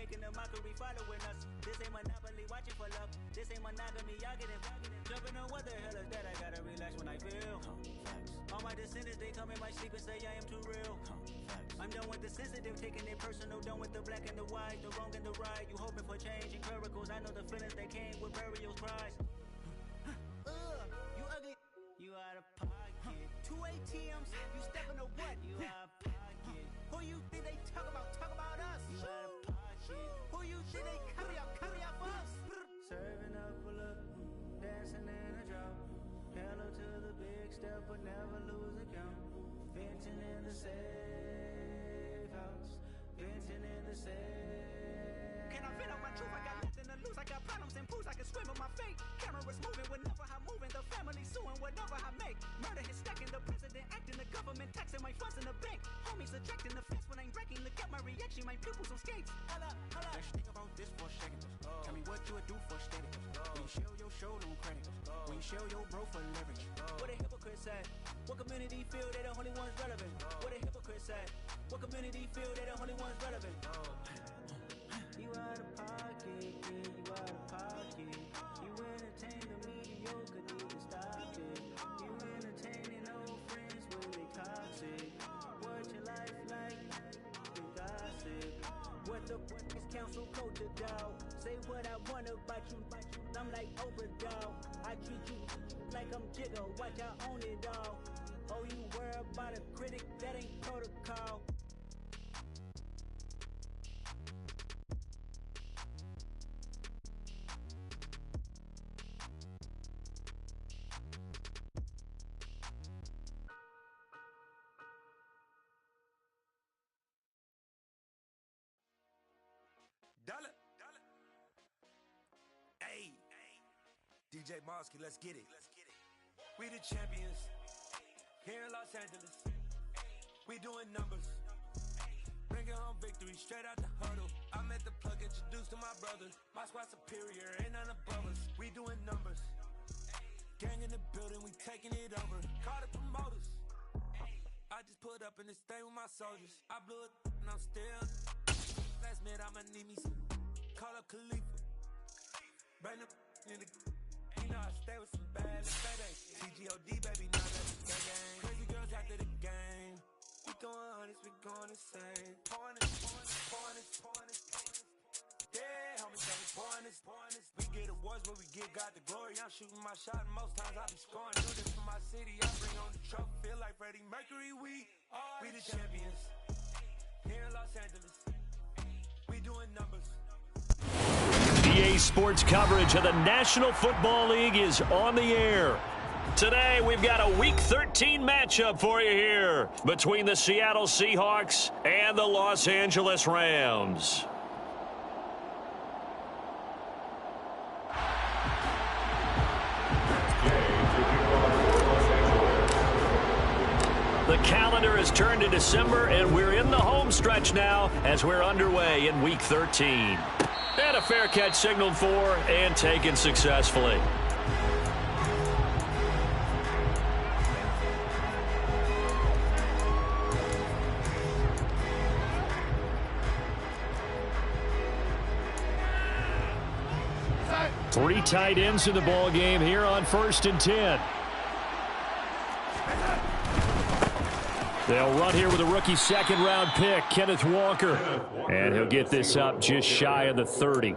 making a mockery following us. This ain't Monopoly watching for love. This ain't monogamy, y'all get it. Jumping on what the hell is that? I gotta relax when I feel. All my descendants, they come in my sleep and say I am too real. I'm done with the sensitive, taking it personal. Done with the black and the white, the wrong and the right. You hoping for change and miracles. I know the feelings that came with burial cries. You ugly. You out of pocket. 2 ATMs, you stepping to what? You out of pocket. Who you think they talk about? Talk about us. You out of pocket. Who you think they carry out for us? Serving up a look, dancing in a drop. Hello to the big step, but never lose a count. Venting in the safe house. Venting in the safe. Can I vent out my truth? I got nothing to lose. I got problems and proofs. I can swim with my fate. Cameras moving whenever I'm moving. The family suing whatever I make. Murder is stacking. The president acting. The government taxing my funds in the bank. Homies ejecting the fence when I'm breaking. Look at my reaction. My pupils on skates. Holla. Let's think about this for a second. Tell me what you would do for steady. When you show your show, no credit. When you show your bro for leverage. What a hypocrite said. What community feel they the only ones relevant? What a hypocrite said. What community feel they the only ones relevant? You out of pocket, yeah, you out of pocket. You entertain the mediocre, need to stop it. You entertaining old friends when they toxic. What your life like? You gossip. What the fuck is council culture, dog? Say what I want about you. I'm like Oprah, dog. I treat you like I'm Jigga. Watch I own it all. Oh, you worry about a critic? That ain't protocol. Dollar. Hey, DJ Mosky, let's get it. We the champions here in Los Angeles. We doing numbers. Bringing home victory straight out the huddle. I'm at the plug, introduced to my brothers. My squad superior, ain't none above us. We doing numbers. Gang in the building, we taking it over. Call the promoters. I just put up in this thing with my soldiers. I blew it and I'm still. Last minute I'ma need me some. Call up Khalifa. Bring them in the. You know I stay with some bad FedEx. TGOD baby, now that's the game. Crazy girls after the game. We throwing hundreds, we going insane. Pouring it. Yeah, homie, pouring this. We get awards, but we give God the glory. I'm shooting my shot, and most times I be scoring. Do this for my city, I bring on the trophy. Feel like Freddie Mercury, we the champions. Here in Los Angeles, we doing numbers. EA Sports coverage of the National Football League is on the air. Today, we've got a Week 13 matchup for you here between the Seattle Seahawks and the Los Angeles Rams. The calendar has turned to December, and we're in the home stretch now as we're underway in Week 13. And a fair catch signaled for and taken successfully. Three tight ends in the ball game here on 1st and 10. They'll run here with a rookie second-round pick, Kenneth Walker. And he'll get this up just shy of the 30.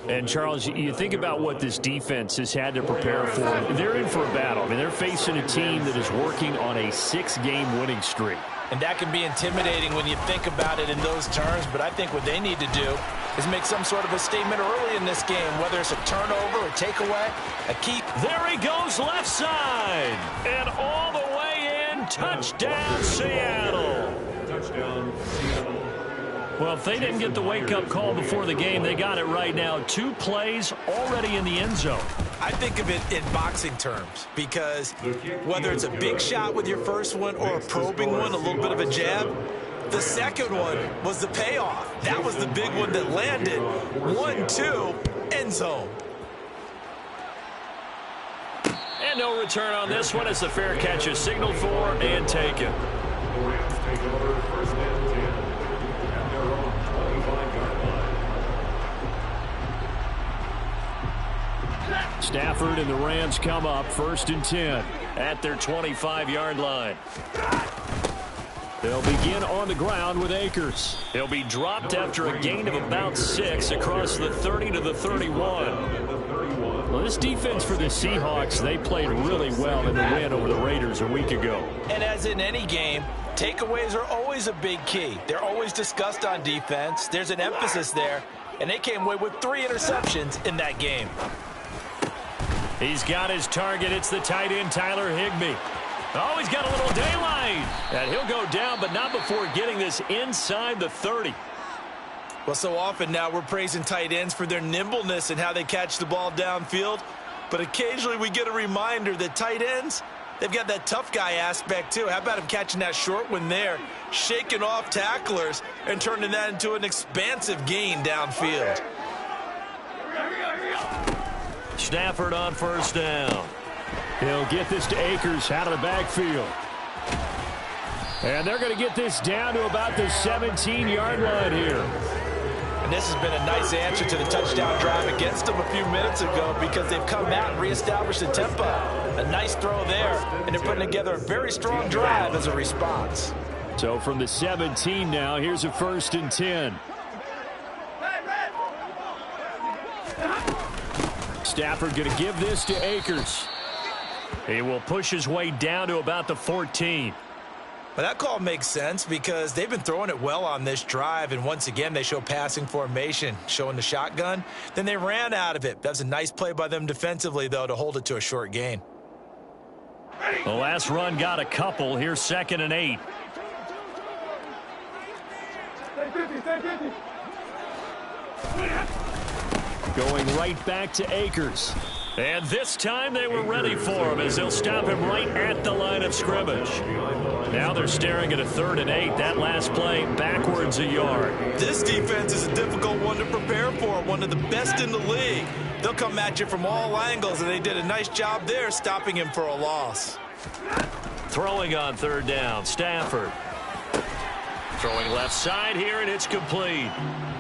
And, Charles, you think about what this defense has had to prepare for. They're in for a battle. I mean, they're facing a team that is working on a 6-game winning streak. And that can be intimidating when you think about it in those terms. But I think what they need to do is make some sort of a statement early in this game, whether it's a turnover, a takeaway, a key. There he goes left side. And all the way in, touchdown Seattle. Touchdown Seattle. Well, if they didn't get the wake-up call before the game, they got it right now. 2 plays already in the end zone. I think of it in boxing terms because whether it's a big shot with your first one or a probing one, a little bit of a jab, the second one was the payoff. That was the big one that landed. 1-2, end zone. And no return on this one as the fair catch is signaled for and taken. The Rams take over 1st and 10 at their own 25-yard line. Stafford and the Rams come up 1st and 10 at their 25-yard line. They'll begin on the ground with Akers. He'll be dropped after a gain of about 6 across the 30 to the 31. Well, this defense for the Seahawks, they played really well in the win over the Raiders a week ago. And as in any game, takeaways are always a big key. They're always discussed on defense. There's an emphasis there, and they came away with 3 interceptions in that game. He's got his target. It's the tight end, Tyler Higbee. Oh, he's got a little daylight. And he'll go down, but not before getting this inside the 30. Well, so often now we're praising tight ends for their nimbleness and how they catch the ball downfield. But occasionally we get a reminder that tight ends, they've got that tough guy aspect too. How about him catching that short one there, shaking off tacklers, and turning that into an expansive gain downfield. Stafford on 1st down. He'll get this to Akers out of the backfield. And they're going to get this down to about the 17-yard line here. And this has been a nice answer to the touchdown drive against them a few minutes ago because they've come out and reestablished the tempo. A nice throw there, and they're putting together a very strong drive as a response. So from the 17 now, here's a 1st and 10. Stafford going to give this to Akers. He will push his way down to about the 14. But that call makes sense because they've been throwing it well on this drive, and once again they show passing formation, showing the shotgun. Then they ran out of it. That was a nice play by them defensively, though, to hold it to a short gain. The last run got a couple. Here's 2nd and 8. Going right back to Akers. And this time they were ready for him as they'll stop him right at the line of scrimmage. Now they're staring at a 3rd and 8. That last play backwards a yard. This defense is a difficult one to prepare for, one of the best in the league. They'll come at you from all angles, and they did a nice job there stopping him for a loss. Throwing on 3rd down, Stafford. Throwing left side here, and it's complete.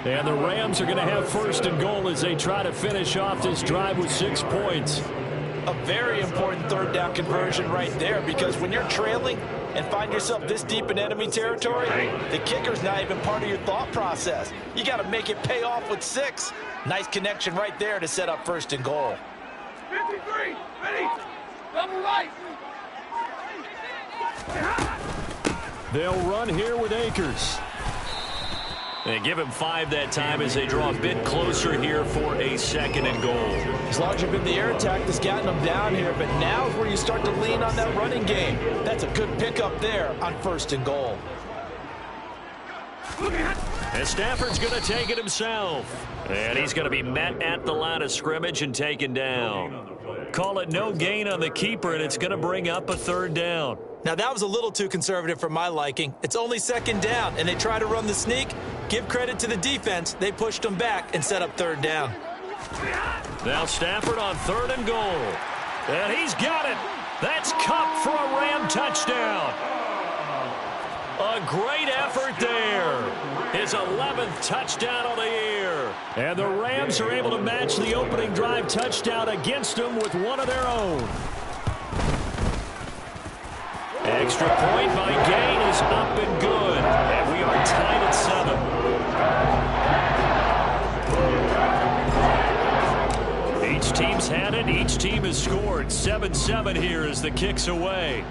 And the Rams are going to have 1st and goal as they try to finish off this drive with 6 points. A very important 3rd down conversion right there because when you're trailing and find yourself this deep in enemy territory, the kicker's not even part of your thought process. You got to make it pay off with 6. Nice connection right there to set up 1st and goal. 53, ready, double right. They'll run here with Akers. They give him 5 that time as they draw a bit closer here for a 2nd and goal. As long as you've been the air attack that's gotten them down here, but now is where you start to lean on that running game. That's a good pickup there on 1st and goal. And Stafford's going to take it himself. And he's going to be met at the line of scrimmage and taken down. Call it no gain on the keeper, and it's going to bring up a 3rd down. Now, that was a little too conservative for my liking. It's only 2nd down, and they try to run the sneak. Give credit to the defense. They pushed them back and set up 3rd down. Now Stafford on 3rd and goal. And he's got it. That's Kupp for a Ram touchdown. A great effort there. His 11th touchdown of the year. And the Rams are able to match the opening drive touchdown against them with one of their own. Extra point by Gain is up and good. And we are tied at 7. Each team's had it. Each team has scored. 7-7 here as the kick's away.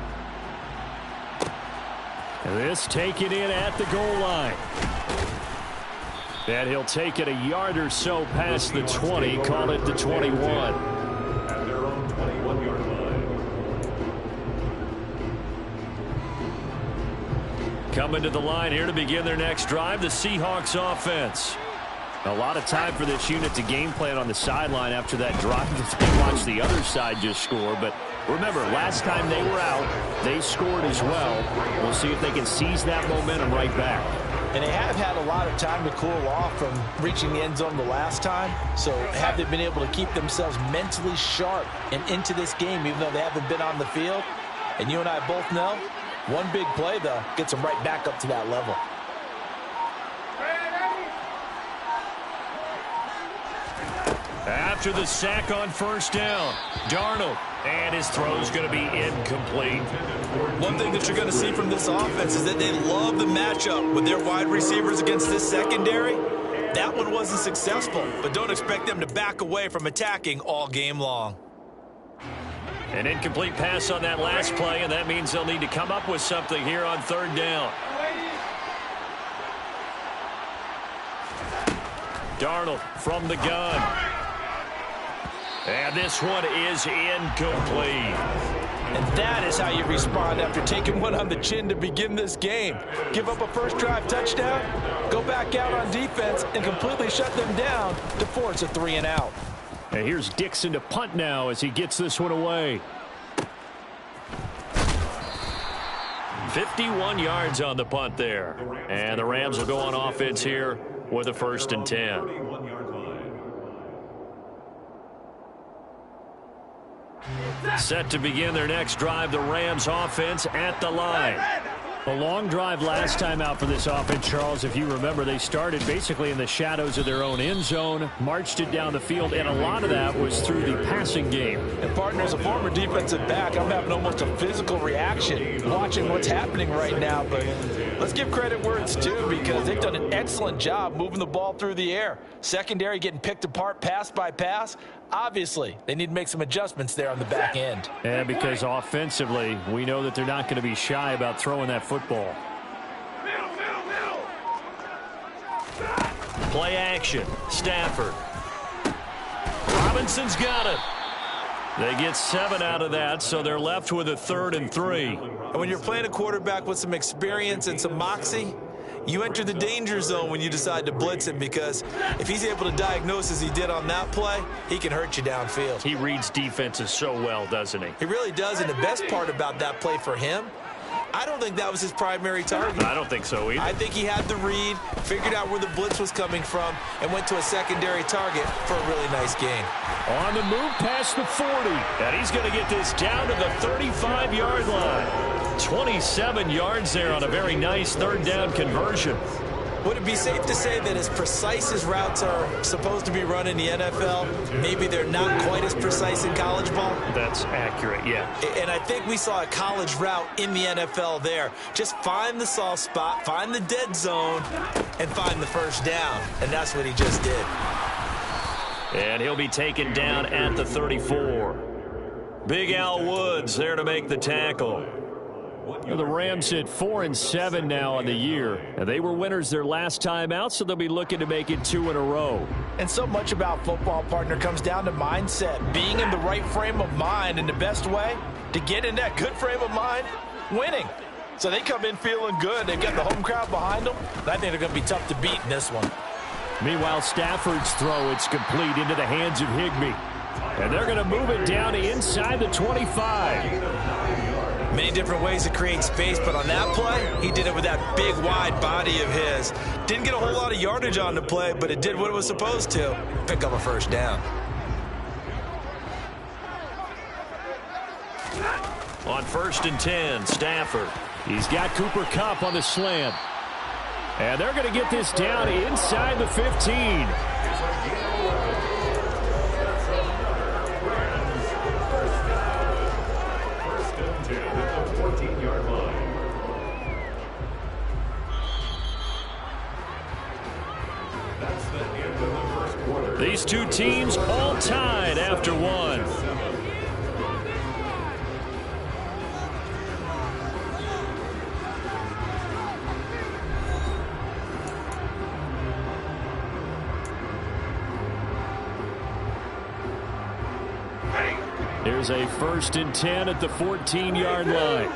This taken in at the goal line. And he'll take it a yard or so past the 20. Call it the 21. At their own 21-yard line. Coming to the line here to begin their next drive, the Seahawks offense. A lot of time for this unit to game plan on the sideline after that drive. Watch the other side just score. But remember, last time they were out, they scored as well. We'll see if they can seize that momentum right back. And they have had a lot of time to cool off from reaching the end zone the last time. So have they been able to keep themselves mentally sharp and into this game, even though they haven't been on the field? And you and I both know, one big play, though, gets them right back up to that level. After the sack on first down, Darnold, and his throw's going to be incomplete. One thing that you're going to see from this offense is that they love the matchup with their wide receivers against this secondary. That one wasn't successful, but don't expect them to back away from attacking all game long. An incomplete pass on that last play, and that means they'll need to come up with something here on third down. Darnold from the gun. And this one is incomplete. And that is how you respond after taking one on the chin to begin this game. Give up a first drive touchdown, go back out on defense, and completely shut them down to force a 3 and out. And here's Dixon to punt now as he gets this one away. 51 yards on the punt there. And the Rams will go on offense here with a 1st and 10. Set to begin their next drive, the Rams offense at the line. A long drive last time out for this offense, Charles. If you remember, they started basically in the shadows of their own end zone, marched it down the field, and a lot of that was through the passing game. And, partner, as a former defensive back, I'm having almost a physical reaction watching what's happening right now. But let's give credit where it's due because they've done an excellent job moving the ball through the air. Secondary getting picked apart pass by pass. Obviously, they need to make some adjustments there on the back end. And because offensively, we know that they're not going to be shy about throwing that football. Play action. Stafford. Robinson's got it. They get 7 out of that, so they're left with a 3rd and 3. And when you're playing a quarterback with some experience and some moxie, you enter the danger zone when you decide to blitz him because if he's able to diagnose as he did on that play, he can hurt you downfield. He reads defenses so well, doesn't he? He really does, and the best part about that play for him, I don't think that was his primary target. I don't think so either. I think he had the read, figured out where the blitz was coming from, and went to a secondary target for a really nice gain. On the move past the 40, and he's going to get this down to the 35-yard line. 27 yards there on a very nice 3rd down conversion. Would it be safe to say that as precise as routes are supposed to be run in the NFL, maybe they're not quite as precise in college ball? That's accurate, yeah. And I think we saw a college route in the NFL there. Just find the soft spot, find the dead zone, and find the 1st down. And that's what he just did. And he'll be taken down at the 34. Big Al Woods there to make the tackle. The Rams at 4-7 now on the year. And they were winners their last time out, so they'll be looking to make it 2 in a row. And so much about football, partner, comes down to mindset. Being in the right frame of mind, and the best way to get in that good frame of mind, winning. So they come in feeling good. They've got the home crowd behind them. I think they're going to be tough to beat in this one. Meanwhile, Stafford's throw, it's complete into the hands of Higbee. And they're going to move it down inside the 25. Many different ways to create space, but on that play, he did it with that big, wide body of his. Didn't get a whole lot of yardage on the play, but it did what it was supposed to. Pick up a 1st down. On 1st and 10, Stafford. He's got Cooper Kupp on the slant. And they're going to get this down inside the 15. These two teams all tied after one. Here's a 1st and 10 at the 14-yard line.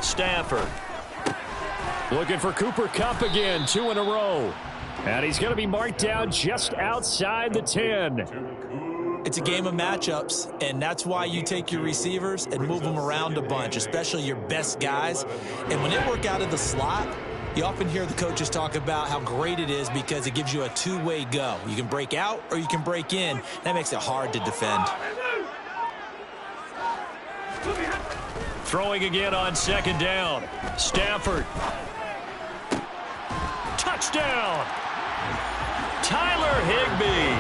Stafford looking for Cooper Kupp again, 2 in a row. And he's going to be marked down just outside the 10. It's a game of matchups, and that's why you take your receivers and move them around a bunch, especially your best guys. And when they work out of the slot, you often hear the coaches talk about how great it is because it gives you a two-way go. You can break out or you can break in. That makes it hard to defend. Throwing again on second down. Stafford. Touchdown. Tyler Higbee.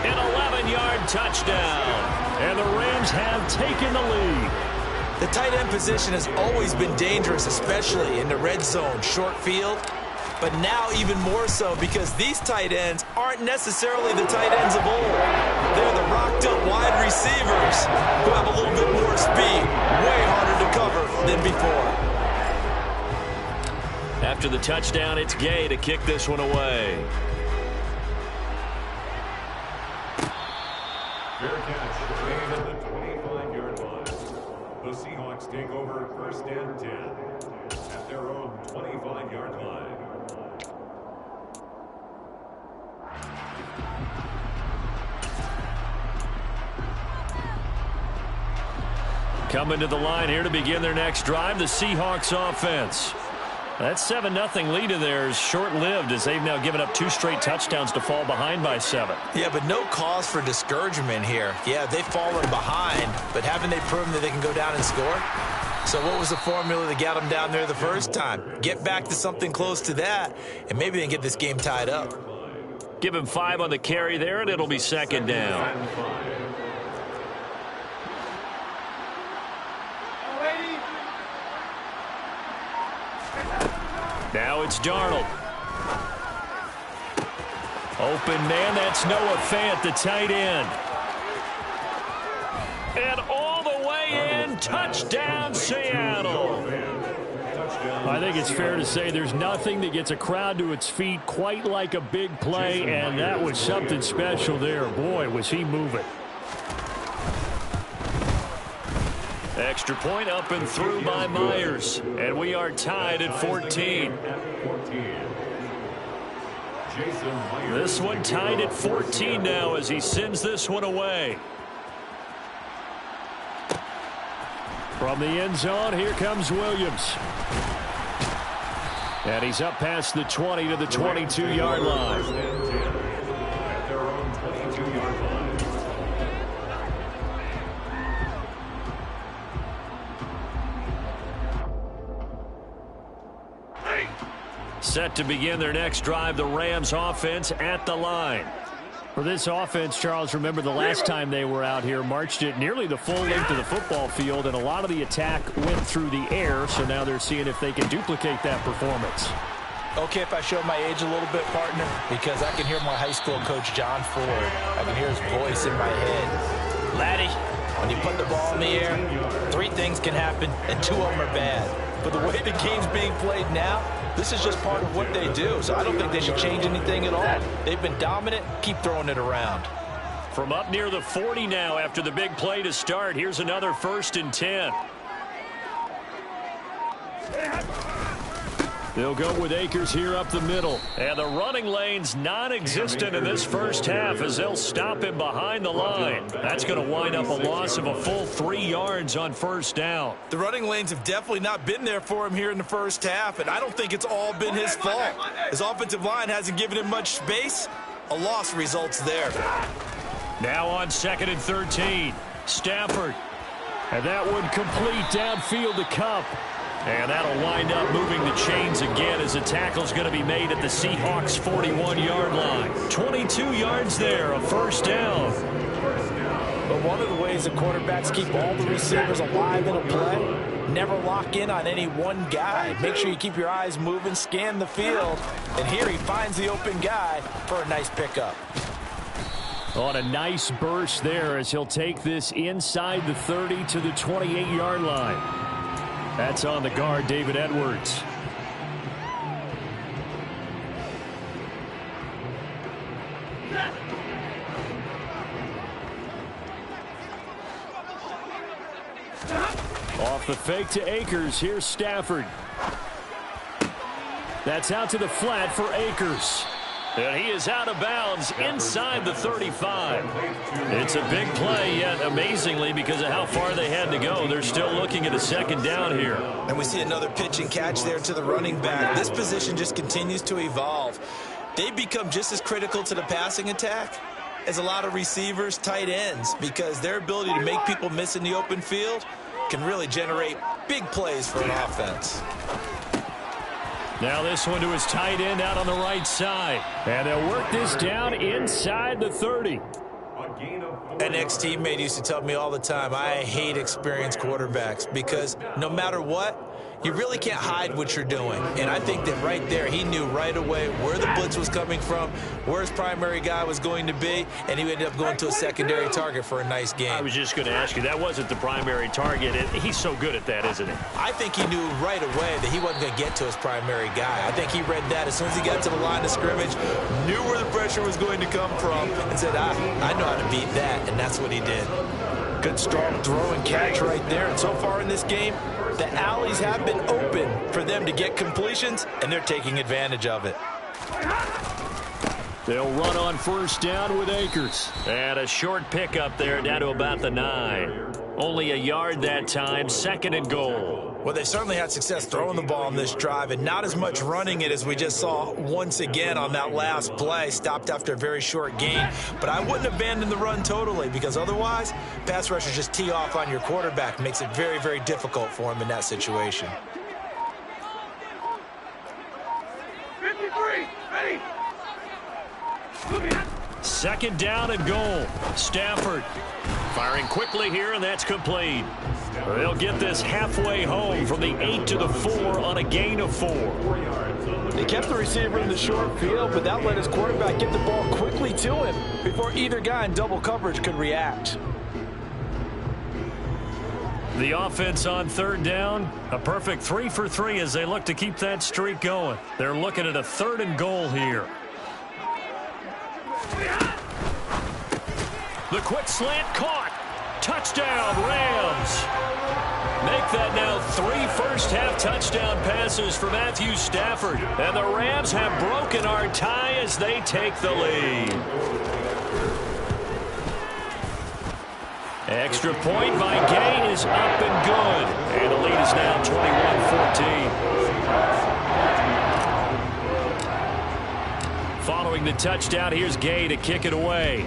An 11-yard touchdown. And the Rams have taken the lead. The tight end position has always been dangerous, especially in the red zone, short field. But now even more so because these tight ends aren't necessarily the tight ends of old. They're the rocked-up wide receivers who have a little bit more speed, way harder to cover than before. After the touchdown, it's Gay to kick this one away. Fair catch, made at the 25-yard line. The Seahawks take over 1st and 10 at their own 25-yard line. Coming to the line here to begin their next drive, the Seahawks offense. That 7-0 lead of theirs short-lived as they've now given up 2 straight touchdowns to fall behind by 7. Yeah, but no cause for discouragement here. Yeah, they've fallen behind, but haven't they proven that they can go down and score? So what was the formula that got them down there the first time? Get back to something close to that, and maybe they can get this game tied up. Give him 5 on the carry there, and it'll be second down. Now it's Darnold. Open man, that's Noah Fant, the tight end. And all the way in, touchdown Seattle. I think it's fair to say there's nothing that gets a crowd to its feet quite like a big play, and that was something special there. Boy, was he moving. Extra point up and through by Myers. And we are tied at 14. This one tied at 14 now as he sends this one away. From the end zone, here comes Williams. And he's up past the 20 to the 22-yard line. At their own 22-yard line. Set to begin their next drive, the Rams offense at the line. For this offense, Charles, remember the last time they were out here, marched it nearly the full length of the football field, and a lot of the attack went through the air, so now they're seeing if they can duplicate that performance. Okay, if I show my age a little bit, partner, because I can hear my high school coach, John Ford. I can hear his voice in my head. Laddie, when you put the ball in the air, 3 things can happen, and 2 of them are bad. But the way the game's being played now, this is just part of what they do, so I don't think they should change anything at all. They've been dominant. Keep throwing it around. From up near the 40 now after the big play to start, here's another 1st and 10. They'll go with Akers here up the middle. And the running lane's non-existent in this first half as they'll stop him behind the line. That's going to wind up a loss of a full 3 yards on 1st down. The running lanes have definitely not been there for him here in the first half, and I don't think it's all been his fault. His offensive line hasn't given him much space. A loss results there. Now on 2nd and 13. Stafford. And that one complete downfield to Kupp. And that'll wind up moving the chains again as the tackle's going to be made at the Seahawks' 41-yard line. 22 yards there, a 1st down. But one of the ways the quarterbacks keep all the receivers alive in a play, never lock in on any one guy. Make sure you keep your eyes moving, scan the field. And here he finds the open guy for a nice pickup. On a nice burst there as he'll take this inside the 30 to the 28-yard line. That's on the guard, David Edwards. Off the fake to Akers. Here's Stafford. That's out to the flat for Akers. And he is out of bounds inside the 35. It's a big play, yet amazingly, because of how far they had to go, they're still looking at a 2nd down here. And we see another pitch and catch there to the running back. This position just continues to evolve. They become just as critical to the passing attack as a lot of receivers, tight ends, because their ability to make people miss in the open field can really generate big plays for an offense. Now this one to his tight end out on the right side. And they'll work this down inside the 30. An ex-teammate used to tell me all the time, I hate experienced quarterbacks because no matter what, you really can't hide what you're doing. And I think that right there, he knew right away where the blitz was coming from, where his primary guy was going to be, and he ended up going to a secondary target for a nice game. I was just going to ask you, that wasn't the primary target. He's so good at that, isn't he? I think he knew right away that he wasn't going to get to his primary guy. I think he read that as soon as he got to the line of scrimmage, knew where the pressure was going to come from, and said, I know how to beat that, and that's what he did. Good strong throw and catch right there. And so far in this game, the alleys have been open for them to get completions, and they're taking advantage of it. They'll run on first down with Akers. And a short pickup there down to about the 9. Only a yard that time, 2nd and goal. Well, they certainly had success throwing the ball on this drive, and not as much running it as we just saw once again on that last play. Stopped after a very short gain. But I wouldn't abandon the run totally, because otherwise, pass rushers just tee off on your quarterback. Makes it very, very difficult for him in that situation. 53, ready. 2nd down and goal. Stafford firing quickly here, and that's complete. They'll get this halfway home from the 8 to the 4 on a gain of 4. They kept the receiver in the short field, but that let his quarterback get the ball quickly to him before either guy in double coverage could react. The offense on 3rd down, a perfect 3 for 3 as they look to keep that streak going. They're looking at a 3rd and goal here. The quick slant caught. Touchdown, Rams. Make that now 3 first-half touchdown passes for Matthew Stafford. And the Rams have broken our tie as they take the lead. Extra point by Gay is up and good. And the lead is now 21-14. Following the touchdown, here's Gay to kick it away.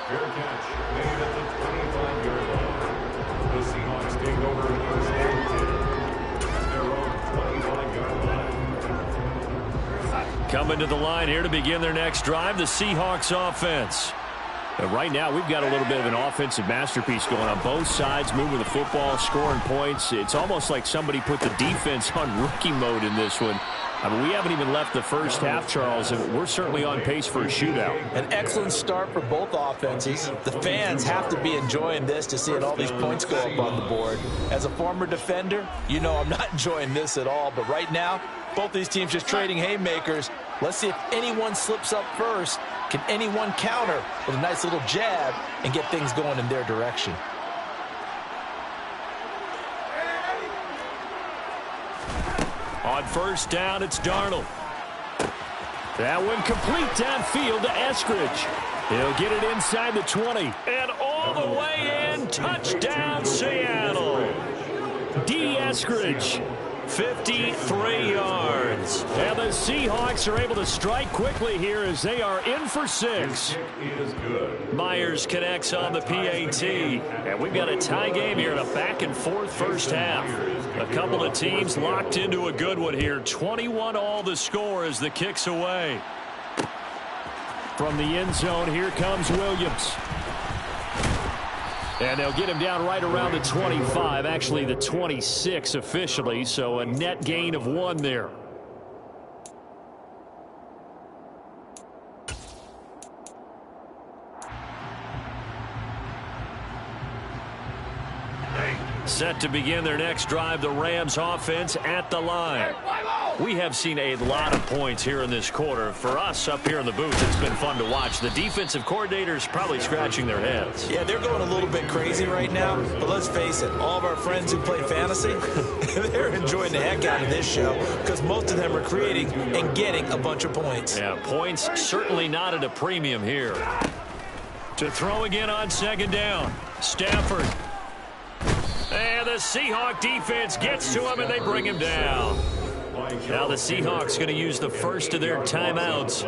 Fair catch made at the 25-yard line. The Seahawks take over first and 10 at their own 25-yard line. Coming to the line here to begin their next drive, the Seahawks offense. And right now, we've got a little bit of an offensive masterpiece going on both sides, moving the football, scoring points. It's almost like somebody put the defense on rookie mode in this one. I mean, we haven't even left the first half, Charles, and we're certainly on pace for a shootout. An excellent start for both offenses. The fans have to be enjoying this to seeing all these points go up on the board. As a former defender, you know I'm not enjoying this at all. But right now, both these teams just trading haymakers. Let's see if anyone slips up first. Can anyone counter with a nice little jab and get things going in their direction? On first down, it's Darnold. That one complete downfield to Eskridge. He'll get it inside the 20. And all the way in, touchdown Seattle. D. Eskridge, 53 yards. And the Seahawks are able to strike quickly here as they are in for 6. Myers connects on the PAT. And we've got a tie game here in a back-and-forth first half. A couple of teams locked into a good one here. 21-all the score as the kick's away. From the end zone, here comes Williams. And they'll get him down right around the 25, actually the 26 officially, so a net gain of 1 there. Set to begin their next drive, the Rams offense at the line. We have seen a lot of points here in this quarter. For us up here in the booth, it's been fun to watch. The defensive coordinators probably scratching their heads. Yeah, they're going a little bit crazy right now, but let's face it, all of our friends who play fantasy, they're enjoying the heck out of this show because most of them are creating and getting a bunch of points. Yeah, points certainly not at a premium here. To throw again on 2nd down, Stafford. And the Seahawk defense gets to him, and they bring him down. Now the Seahawks going to use the first of their timeouts.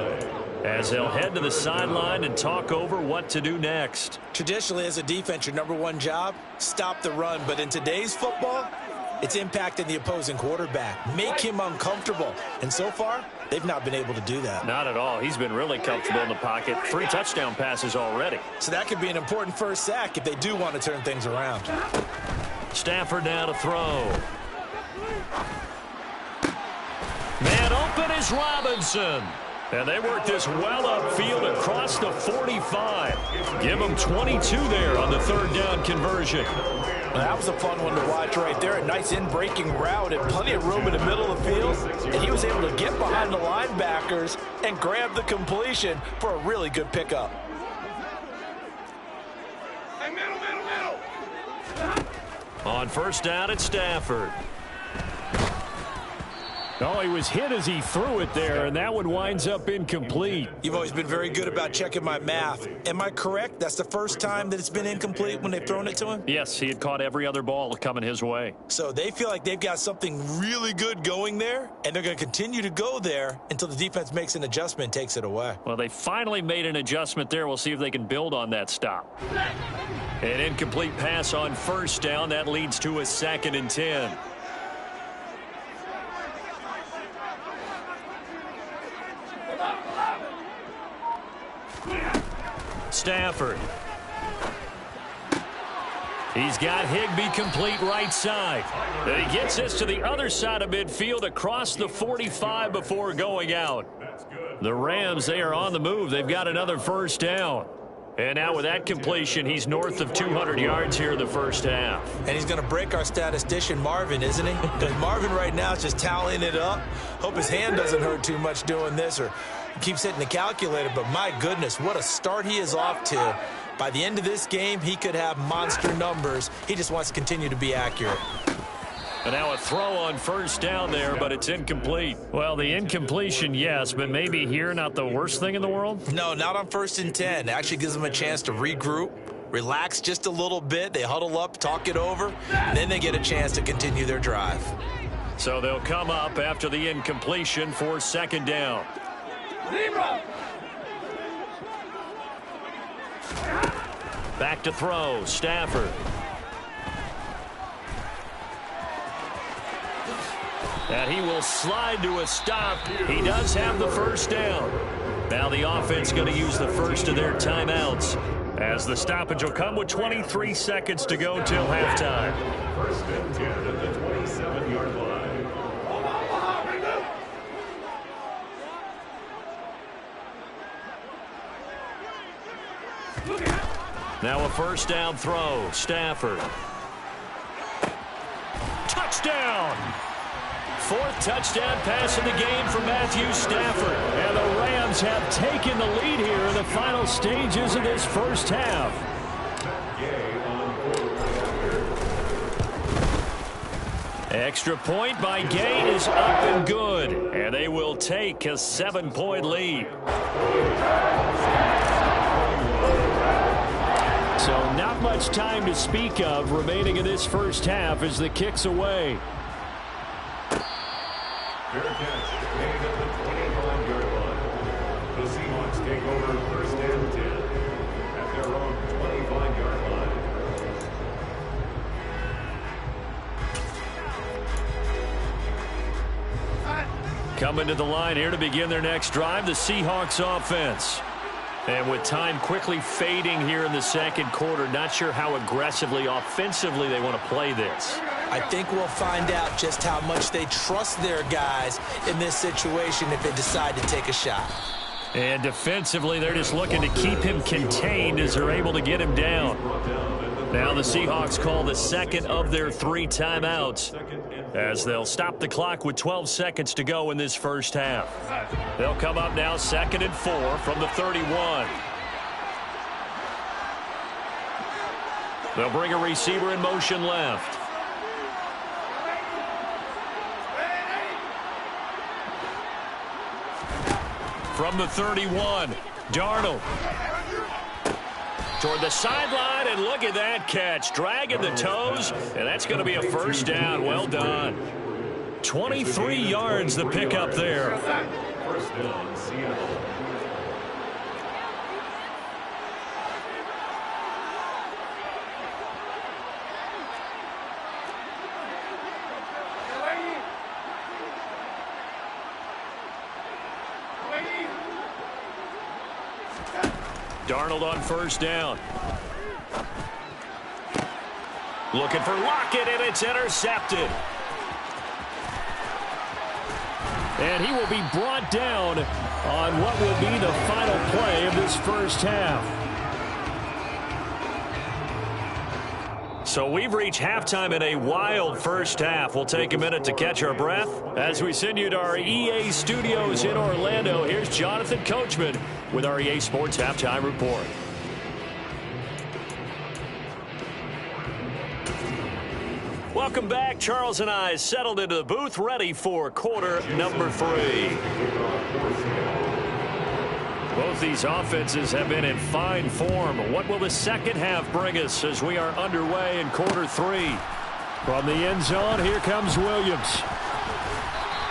as they'll head to the sideline and talk over what to do next. Traditionally, as a defense, your number one job, stop the run. But in today's football, it's impacting the opposing quarterback. Make him uncomfortable. And so far, they've not been able to do that. Not at all. He's been really comfortable in the pocket. 3 touchdown passes already. So that could be an important first sack if they do want to turn things around. Stafford now to throw. Man open is Robinson. And they work this well upfield across the 45. Give them 22 there on the third down conversion. Well, that was a fun one to watch right there. A nice in-breaking route and plenty of room in the middle of the field. And he was able to get behind the linebackers and grab the completion for a really good pickup. Hey, middle. On first down, it's Stafford. Oh, he was hit as he threw it there, and that one winds up incomplete. You've always been very good about checking my math. Am I correct? That's the first time that it's been incomplete when they've thrown it to him? Yes, he had caught every other ball coming his way. So they feel like they've got something really good going there, and they're going to continue to go there until the defense makes an adjustment and takes it away. Well, they finally made an adjustment there. We'll see if they can build on that stop. An incomplete pass on first down. That leads to a 2nd and 10. Stafford. He's got Higbee complete right side. And he gets this to the other side of midfield across the 45 before going out. The Rams, they are on the move. They've got another first down. And now with that completion, he's north of 200 yards here in the first half. And he's going to break our statistician, Marvin, isn't he? Because Marvin right now is just tallying it up. Hope his hand doesn't hurt too much doing this or keeps hitting the calculator. But my goodness, what a start he is off to. By the end of this game, he could have monster numbers. He just wants to continue to be accurate. And now a throw on first down there, but it's incomplete. Well, the incompletion, yes, but maybe here not the worst thing in the world? No, not on 1st and 10. It actually gives them a chance to regroup, relax just a little bit. They huddle up, talk it over, and then they get a chance to continue their drive. So they'll come up after the incompletion for 2nd down. Back to throw, Stafford. And he will slide to a stop. He does have the first down. Now the offense going to use the first of their timeouts, as the stoppage will come with 23 seconds to go till halftime. 1st and 10 at the 27-yard line. Now a first down throw, Stafford. Touchdown! 4th touchdown pass of the game for Matthew Stafford. And the Rams have taken the lead here in the final stages of this first half. Extra point by Gay is up and good. And they will take a 7-point lead. So not much time to speak of remaining in this first half as the kick's away. Fair catch, made at the 25-yard line. The Seahawks take over 1st and 10 at their own 25-yard line. Coming to the line here to begin their next drive, the Seahawks offense. And with time quickly fading here in the 2nd quarter, not sure how aggressively, offensively they want to play this. I think we'll find out just how much they trust their guys in this situation if they decide to take a shot. And defensively, they're just looking to keep him contained as they're able to get him down. Now the Seahawks call the 2nd of their 3 timeouts, as they'll stop the clock with 12 seconds to go in this first half. They'll come up now 2nd and 4 from the 31. They'll bring a receiver in motion left. From the 31, Darnold. Toward the sideline, and look at that catch. Dragging the toes, and that's going to be a first down. Well done. 23 yards the pickup there. First down, Seattle. Darnold on first down. Looking for Lockett, and it's intercepted. And he will be brought down on what will be the final play of this first half. So we've reached halftime in a wild first half. We'll take a minute to catch our breath as we send you to our EA studios in Orlando. Here's Jonathan Coachman with our EA Sports Halftime Report. Welcome back. Charles and I settled into the booth, ready for quarter number 3. Both these offenses have been in fine form. What will the second half bring us as we are underway in quarter 3? From the end zone, here comes Williams.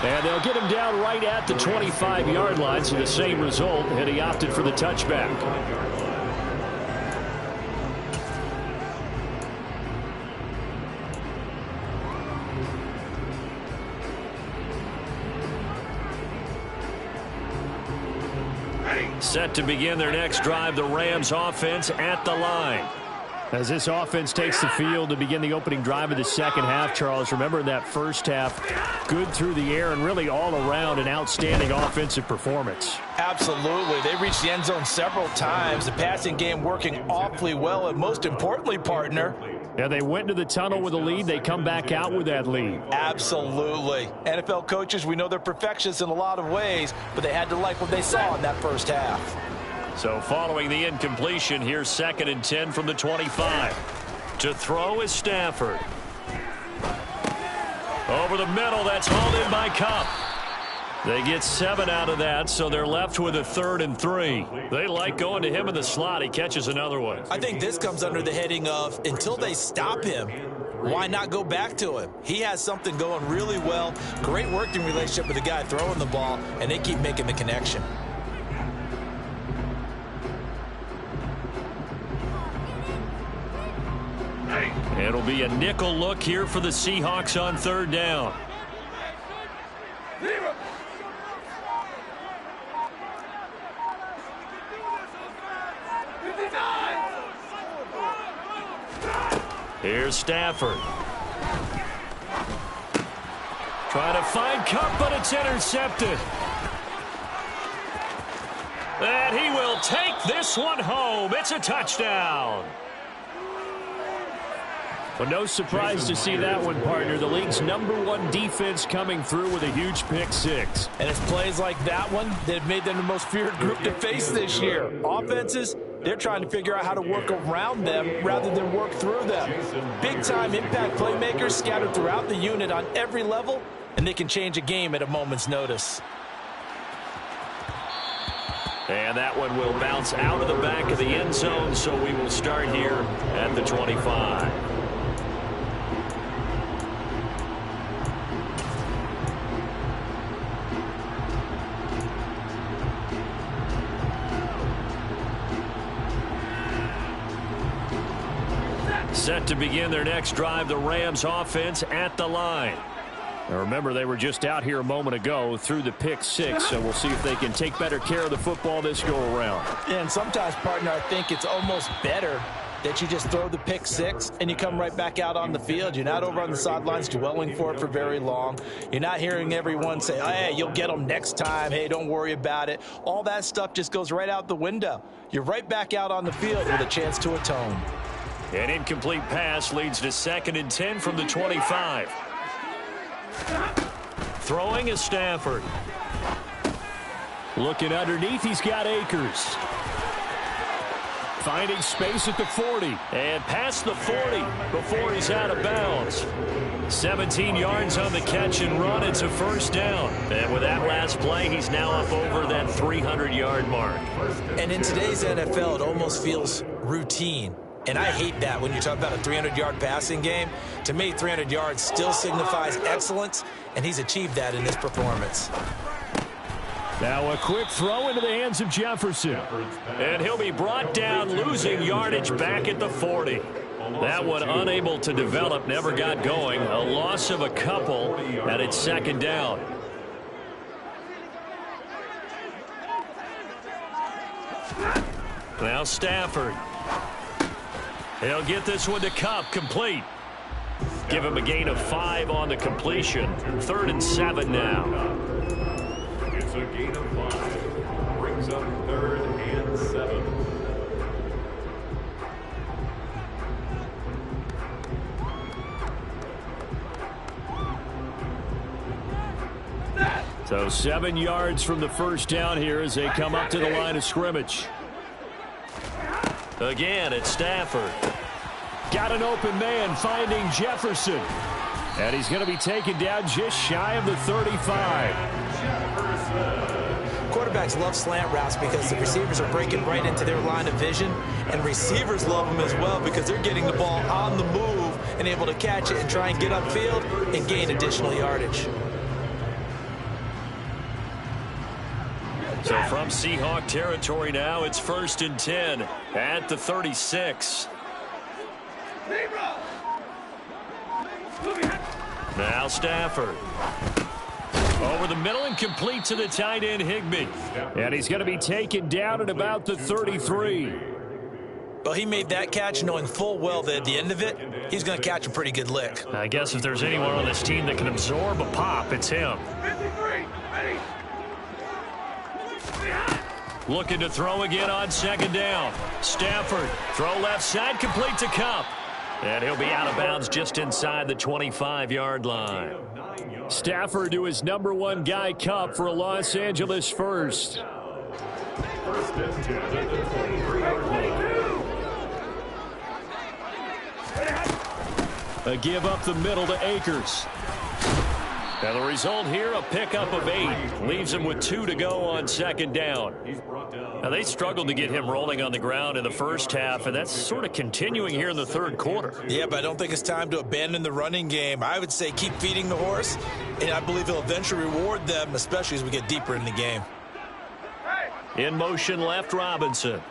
And they'll get him down right at the 25-yard line, so the same result, and he opted for the touchback. Set to begin their next drive, the Rams offense at the line. As this offense takes the field to begin the opening drive of the second half, Charles, remember in that first half, good through the air and really all around an outstanding offensive performance. Absolutely. They reached the end zone several times. The passing game working awfully well, and most importantly, partner, yeah, they went to the tunnel with a lead. They come back out with that lead. Absolutely. NFL coaches, we know they're perfectionists in a lot of ways, but they had to like what they saw in that first half. So following the incompletion, here's 2nd and 10 from the 25. To throw is Stafford. Over the middle, that's hauled in by Kupp. They get 7 out of that, so they're left with a 3rd and 3. They like going to him in the slot. He catches another one. I think this comes under the heading of until they stop him, why not go back to him? He has something going really well. Great working relationship with the guy throwing the ball, and they keep making the connection. It'll be a nickel look here for the Seahawks on 3rd down. Here's Stafford. Trying to find Kupp, but it's intercepted. And he will take this one home. It's a touchdown. Well, no surprise to see that one, partner. The league's #1 defense coming through with a huge pick 6. And it's plays like that one that have made them the most feared group to face this year. Offenses, they're trying to figure out how to work around them rather than work through them. Big-time impact playmakers scattered throughout the unit on every level, and they can change a game at a moment's notice. And that one will bounce out of the back of the end zone, so we will start here at the 25. Set to begin their next drive, the Rams offense at the line. Now remember, they were just out here a moment ago through the pick 6, so we'll see if they can take better care of the football this go-around. And sometimes, partner, I think it's almost better that you just throw the pick 6 and you come right back out on the field. You're not over on the sidelines dwelling for it for very long. You're not hearing everyone say, hey, you'll get them next time. Hey, don't worry about it. All that stuff just goes right out the window. You're right back out on the field with a chance to atone. An incomplete pass leads to 2nd and 10 from the 25. Throwing is Stafford. Looking underneath, he's got Akers. Finding space at the 40. And past the 40 before he's out of bounds. 17 yards on the catch and run. It's a 1st down. And with that last play, he's now up over that 300-yard mark. And in today's NFL, it almost feels routine. And I hate that when you talk about a 300-yard passing game. To me, 300 yards still signifies excellence, and he's achieved that in this performance. Now a quick throw into the hands of Jefferson. And he'll be brought down, losing yardage back at the 40. That one unable to develop, never got going. A loss of a couple, and it's 2nd down. Now Stafford. He'll get this one to Kupp, complete. Give him a gain of 5 on the completion. 3rd and 7 now. It's a gain of 5. Brings up 3rd and 7. So 7 yards from the first down here as they come up to the line of scrimmage. Again, it's Stafford. Got an open man finding Jefferson. And he's going to be taken down just shy of the 35. Quarterbacks love slant routes because the receivers are breaking right into their line of vision, and receivers love them as well because they're getting the ball on the move and able to catch it and try and get upfield and gain additional yardage. So from Seahawk territory now, it's 1st and 10 at the 36. Now Stafford. Over the middle and complete to the tight end Higbee. And he's going to be taken down at about the 33. Well, he made that catch knowing full well that at the end of it, he's going to catch a pretty good lick. I guess if there's anyone on this team that can absorb a pop, it's him. Looking to throw again on 2nd down. Stafford, throw left side, complete to Kupp. And he'll be out of bounds just inside the 25-yard line. Stafford to his #1 guy, Kupp, for a Los Angeles first. 1st and 10 at the 23-yard line. A give up the middle to Akers. And the result here, a pickup of 8. Leaves him with 2 to go on 2nd down. Now, they struggled to get him rolling on the ground in the first half, and that's sort of continuing here in the 3rd quarter. Yeah, but I don't think it's time to abandon the running game. I would say keep feeding the horse, and I believe he'll eventually reward them, especially as we get deeper in the game. In motion left, Robinson.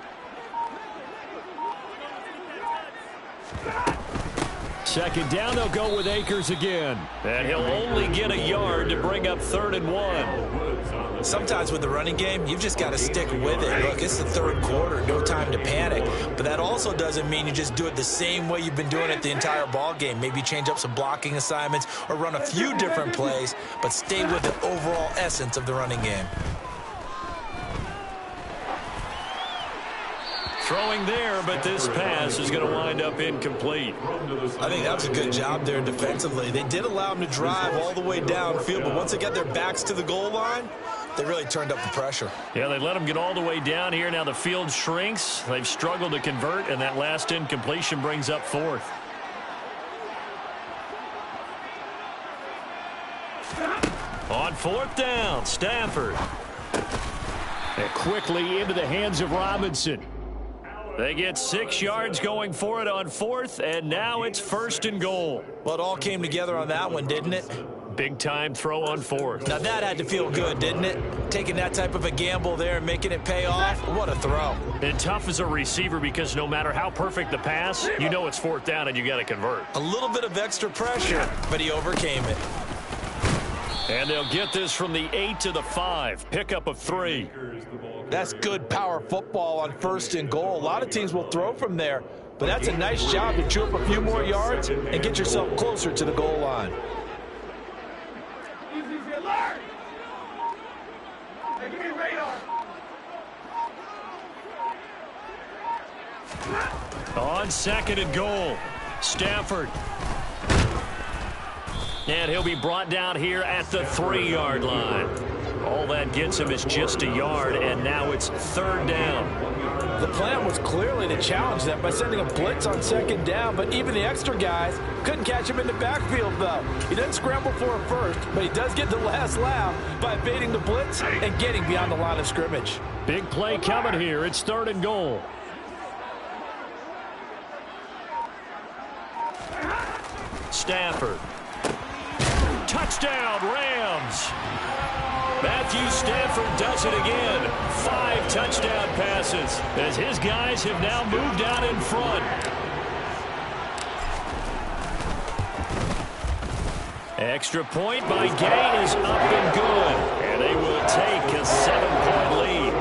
2nd down, they'll go with Akers again. And he'll only get a yard to bring up 3rd and 1. Sometimes with the running game, you've just got to stick with it. Look, it's the 3rd quarter, no time to panic. But that also doesn't mean you just do it the same way you've been doing it the entire ball game. Maybe change up some blocking assignments or run a few different plays, but stay with the overall essence of the running game. Throwing there, but this pass is going to wind up incomplete. I think that was a good job there defensively. They did allow him to drive all the way downfield, but once they got their backs to the goal line, they really turned up the pressure. Yeah, they let him get all the way down here. Now the field shrinks. They've struggled to convert, and that last incompletion brings up 4th. On 4th down, Stafford. And quickly into the hands of Robinson. They get 6 yards going for it on 4th, and now it's 1st and goal. Well, it all came together on that one, didn't it? Big-time throw on 4th. Now, that had to feel good, didn't it? Taking that type of a gamble there and making it pay off. What a throw. And tough as a receiver because no matter how perfect the pass, you know it's 4th down and you got to convert. A little bit of extra pressure, but he overcame it. And they'll get this from the 8 to the 5. Pickup of 3. That's good power football on 1st and goal. A lot of teams will throw from there, but that's a nice job to chew up a few more yards and get yourself closer to the goal line. On 2nd and goal, Stafford. And he'll be brought down here at the 3-yard line. All that gets him is just a yard, and now it's 3rd down. The plan was clearly to challenge them by sending a blitz on 2nd down, but even the extra guys couldn't catch him in the backfield, though. He didn't scramble for it first, but he does get the last laugh by evading the blitz and getting beyond the line of scrimmage. Big play coming here. It's 3rd and goal. Stafford. Touchdown, Rams. Matthew Stafford does it again. 5 touchdown passes as his guys have now moved out in front. Extra point by Gay is up and good. And they will take a 7-point lead.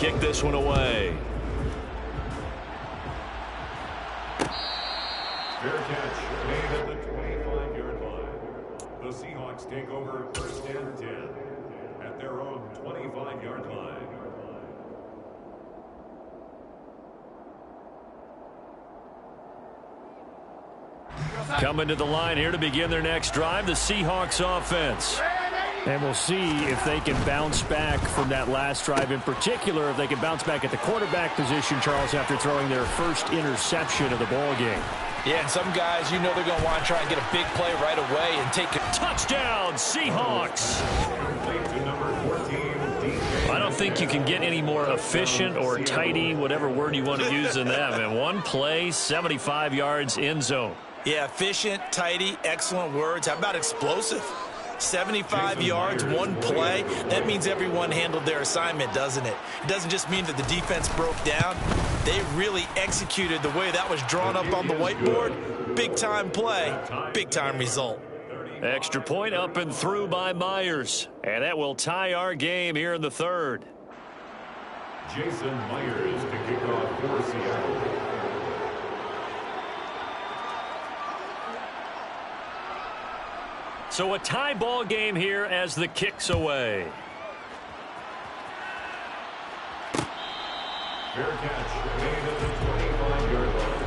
kick this one away. Fair catch made at the 25-yard line. The Seahawks take over 1st and 10 at their own 25-yard line. Coming to the line here to begin their next drive, the Seahawks offense. And we'll see if they can bounce back from that last drive, in particular, if they can bounce back at the quarterback position, Charles, after throwing their first interception of the ball game. Yeah, and some guys, you know they're going to want to try and get a big play right away and take a touchdown, Seahawks. I don't think you can get any more efficient or tidy, whatever word you want to use in that. And one play, 75 yards, end zone. Yeah, efficient, tidy, excellent words. How about explosive? 75 yards, one play. That means everyone handled their assignment, doesn't it? It doesn't just mean that the defense broke down. They really executed the way that was drawn up on the whiteboard. Big-time play, big-time result. Extra point up and through by Myers. And that will tie our game here in the third. Jason Myers to kick off for Seattle. So a tie ball game here as the kick's away. Fair catch made at the 25-yard line.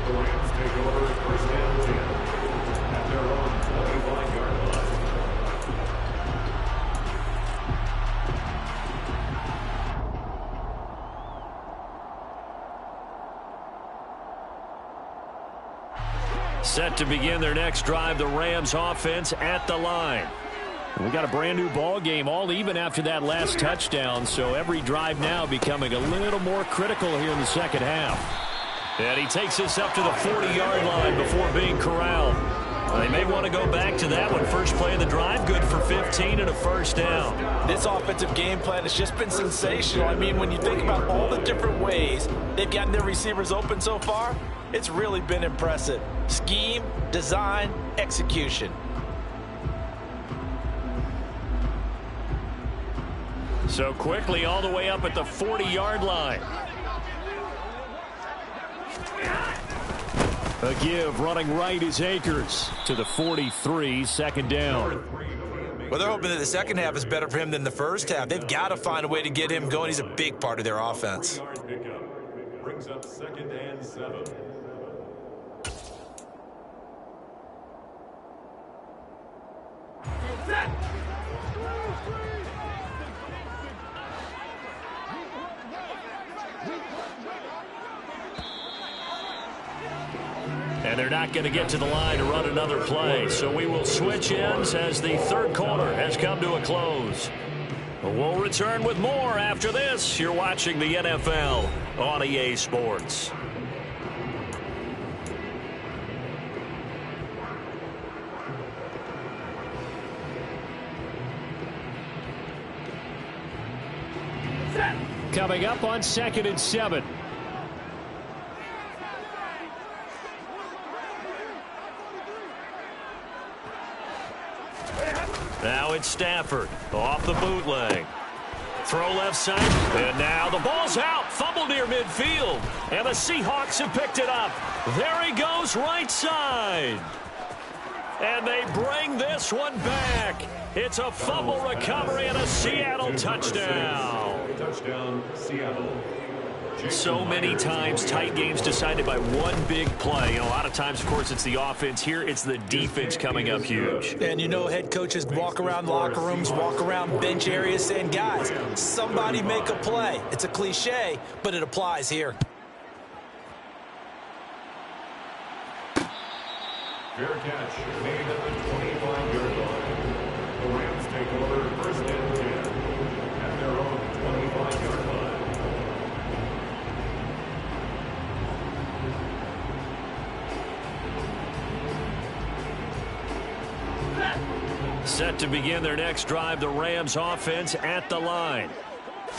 The Rams take over 1st and 10 at their own 25-yard line. Set to begin their next drive, the Rams offense at the line. We got a brand new ball game, all even after that last touchdown, so every drive now becoming a little more critical here in the second half. And he takes us up to the 40-yard line before being corralled. They may want to go back to that one. First play of the drive, good for 15 and a first down. This offensive game plan has just been sensational. I mean, when you think about all the different ways they've gotten their receivers open so far, it's really been impressive. Scheme, design, execution. So quickly all the way up at the 40-yard line. A give running right is Akers to the 43, second down. Well, they're hoping that the second half is better for him than the first half. They've got to find a way to get him going. He's a big part of their offense. Brings up 2nd and 7. And they're not going to get to the line to run another play. So we will switch ends as the third quarter has come to a close. We'll return with more after this. You're watching the NFL on EA Sports. Coming up on 2nd and 7. Now it's Stafford off the bootleg. Throw left side, and now the ball's out. Fumble near midfield, and the Seahawks have picked it up. There he goes, right side. And they bring this one back. It's a fumble recovery and a Seattle touchdown. Touchdown, Seattle. So many times tight games decided by one big play. And a lot of times, of course, it's the offense. Here, it's the defense coming up huge. And you know head coaches walk around locker rooms, walk around bench areas saying, guys, somebody make a play. It's a cliche, but it applies here. Fair catch made at the 25-yard line. The Rams take over 1st and 10 at their own 25-yard line. Set to begin their next drive, the Rams offense at the line.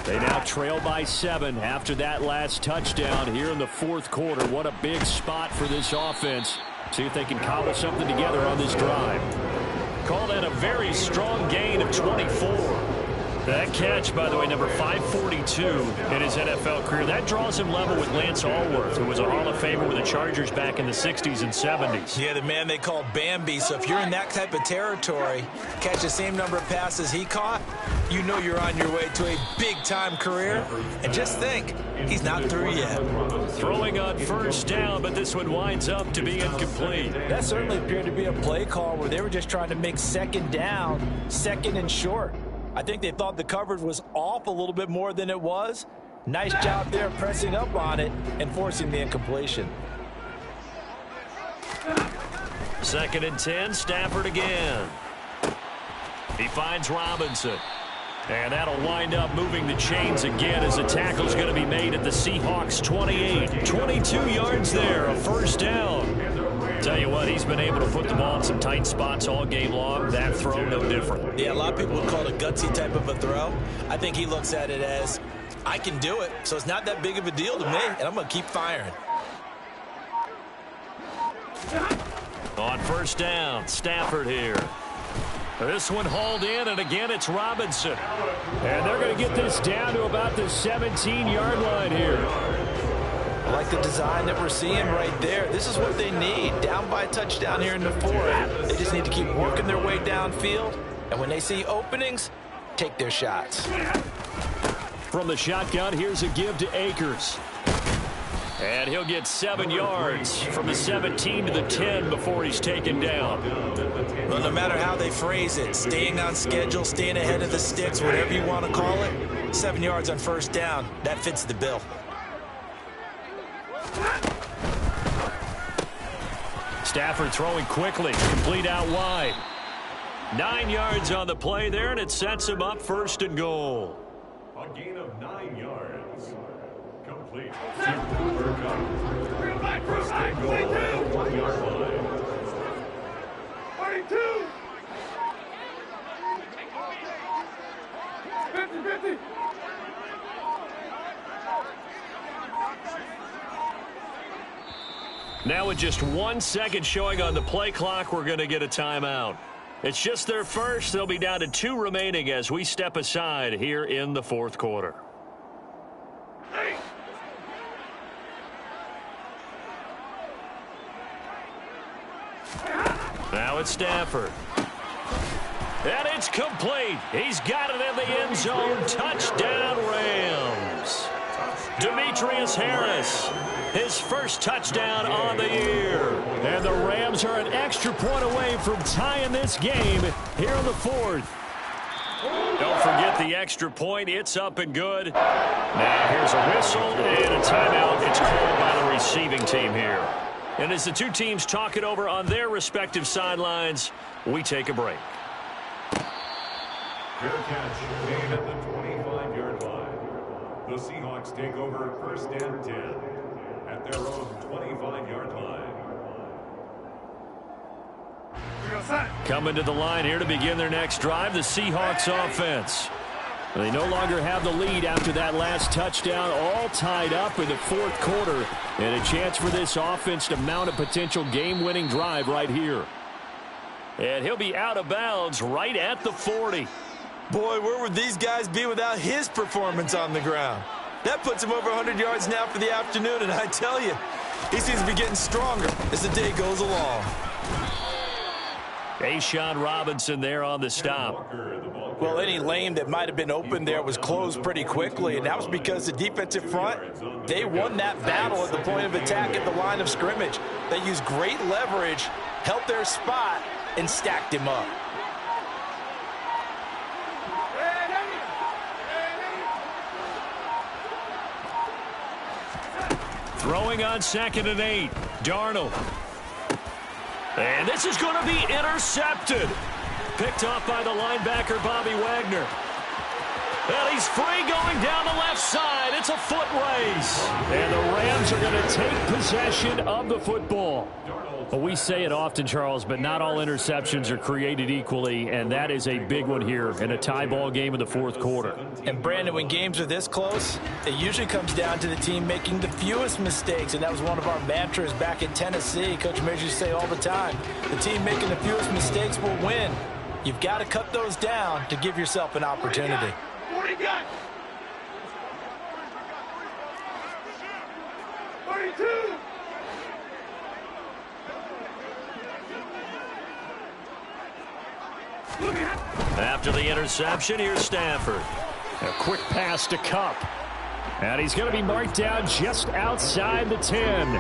They now trail by 7 after that last touchdown here in the fourth quarter. What a big spot for this offense. See if they can cobble something together on this drive. Call that a very strong gain of 24. That catch, by the way, number 542 in his NFL career. That draws him level with Lance Allworth, who was a Hall of Famer with the Chargers back in the 60s and 70s. Yeah, the man they called Bambi. So if you're in that type of territory, catch the same number of passes he caught, you know you're on your way to a big-time career. And just think, he's not through yet. Throwing on first down, but this one winds up to be incomplete. That certainly appeared to be a play call where they were just trying to make second down, second and short. I think they thought the coverage was off a little bit more than it was. Nice job there pressing up on it and forcing the incompletion. 2nd and 10, Stafford again. He finds Robinson. And that'll wind up moving the chains again as the tackle's going to be made at the Seahawks 28. 22 yards there, a first down. Tell you what, he's been able to put the ball in some tight spots all game long. That throw, no different. Yeah, a lot of people would call it a gutsy type of a throw. I think he looks at it as, I can do it, so it's not that big of a deal to me, and I'm going to keep firing. On first down, Stafford here. This one hauled in, and again it's Robinson. And they're going to get this down to about the 17-yard line here. I like the design that we're seeing right there. This is what they need. Down by a touchdown here in the 4th. They just need to keep working their way downfield. And when they see openings, take their shots. From the shotgun, here's a give to Akers. And he'll get 7 yards from the 17 to the 10 before he's taken down. Well, no matter how they phrase it, staying on schedule, staying ahead of the sticks, whatever you want to call it, 7 yards on first down, that fits the bill. Stafford throwing quickly, complete out wide. 9 yards on the play there, and it sets him up 1st and goal. A gain of 9 yards. Complete. Cooper Kupp. 1st and goal at the 1-yard line. 42. 50-50. Now with just 1 second showing on the play clock, we're going to get a timeout. It's just their first. They'll be down to 2 remaining as we step aside here in the 4th quarter. Now it's Stafford. And it's complete. He's got it in the end zone. Touchdown, Rams. Demetrius Harris, his first touchdown on the year. And the Rams are an extra point away from tying this game here in the 4th. Don't forget the extra point. It's up and good. Now here's a whistle and a timeout. It's called by the receiving team here. And as the two teams talk it over on their respective sidelines, we take a break. Fair catch made at the 25-yard line. The Seahawks take over 1st and 10 at their own 25-yard line. Coming to the line here to begin their next drive, the Seahawks offense. They no longer have the lead after that last touchdown, all tied up in the 4th quarter. And a chance for this offense to mount a potential game-winning drive right here. And he'll be out of bounds right at the 40. Boy, where would these guys be without his performance on the ground? That puts him over 100 yards now for the afternoon, and I tell you, he seems to be getting stronger as the day goes along. A'Shawn Robinson there on the stop. Well, any lane that might have been open there was closed pretty quickly, and that was because the defensive front, they won that battle at the point of attack at the line of scrimmage. They used great leverage, held their spot, and stacked him up. Throwing on 2nd and 8, Darnold. And this is going to be intercepted. Picked off by the linebacker, Bobby Wagner. And he's free going down the left side. It's a foot race. And the Rams are going to take possession of the football. Well, we say it often, Charles, but not all interceptions are created equally, and that is a big one here in a tie ball game in the 4th quarter. And, Brandon, when games are this close, it usually comes down to the team making the fewest mistakes, and that was one of our mantras back in Tennessee. Coach Mears used to say all the time, the team making the fewest mistakes will win. You've got to cut those down to give yourself an opportunity. After the interception, here's Stafford. A quick pass to Kupp. And he's going to be marked down just outside the 10.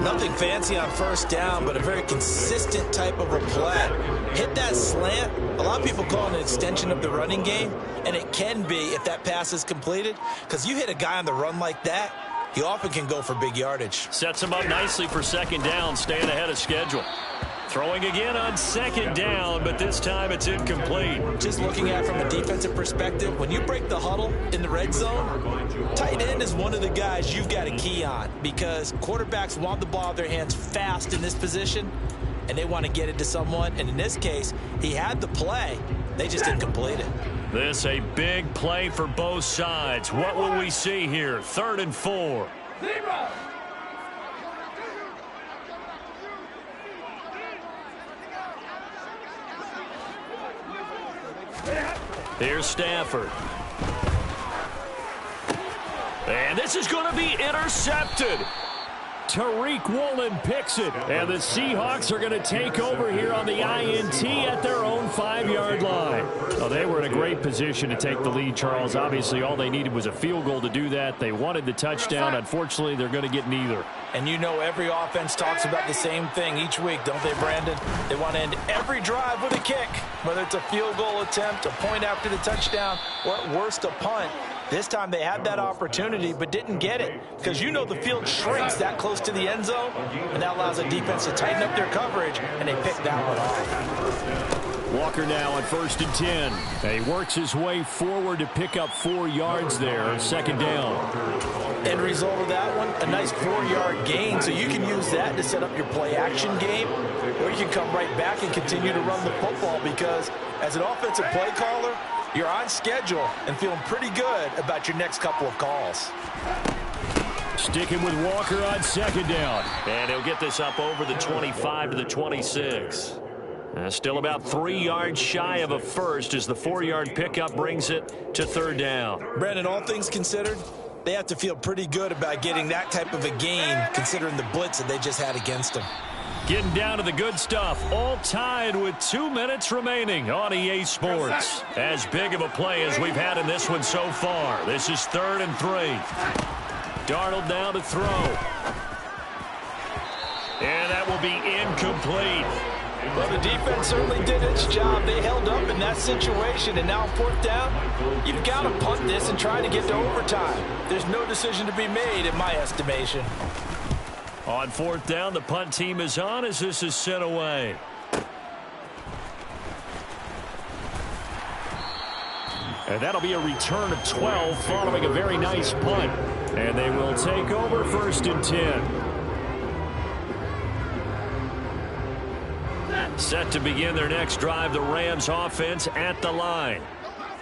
Nothing fancy on first down, but a very consistent type of a play. Hit that slant. A lot of people call it an extension of the running game, and it can be if that pass is completed, because you hit a guy on the run like that, he often can go for big yardage. Sets him up nicely for second down, staying ahead of schedule. Throwing again on second down, but this time it's incomplete. Just looking at it from a defensive perspective, when you break the huddle in the red zone, tight end is one of the guys you've got to key on, because quarterbacks want the ball in their hands fast in this position, and they want to get it to someone. And in this case, he had the play. They just didn't complete it. This a big play for both sides. What will we see here? 3rd and 4. Here's Stafford. And this is going to be intercepted. Tariq Woolen picks it. And the Seahawks are going to take over here on the INT at their own 5-yard line. Well, they were in a great position to take the lead, Charles. Obviously, all they needed was a field goal to do that. They wanted the touchdown. Unfortunately, they're going to get neither. And you know every offense talks about the same thing each week, don't they, Brandon? They want to end every drive with a kick, whether it's a field goal attempt, a point after the touchdown, or at worst a punt. This time they had that opportunity but didn't get it, because you know the field shrinks that close to the end zone, and that allows the defense to tighten up their coverage, and they picked that one off. Walker now on 1st and 10. And he works his way forward to pick up 4 yards there, second down. End result of that one, a nice 4-yard gain, so you can use that to set up your play-action game, or you can come right back and continue to run the football, because as an offensive play caller, you're on schedule and feeling pretty good about your next couple of calls. Sticking with Walker on second down. And he'll get this up over the 25 to the 26. Still about 3 yards shy of a first as the 4-yard pickup brings it to 3rd down. Brandon, all things considered, they have to feel pretty good about getting that type of a gain considering the blitz that they just had against them. Getting down to the good stuff, all tied with 2 minutes remaining on EA Sports. As big of a play as we've had in this one so far. This is 3rd and 3. Darnold now to throw. And that will be incomplete. Well, the defense certainly did its job. They held up in that situation, and now 4th down, you've got to punt this and try to get to overtime. There's no decision to be made in my estimation. On 4th down, the punt team is on as this is sent away. And that'll be a return of 12 following a very nice punt. And they will take over 1st and 10. Set to begin their next drive, the Rams offense at the line.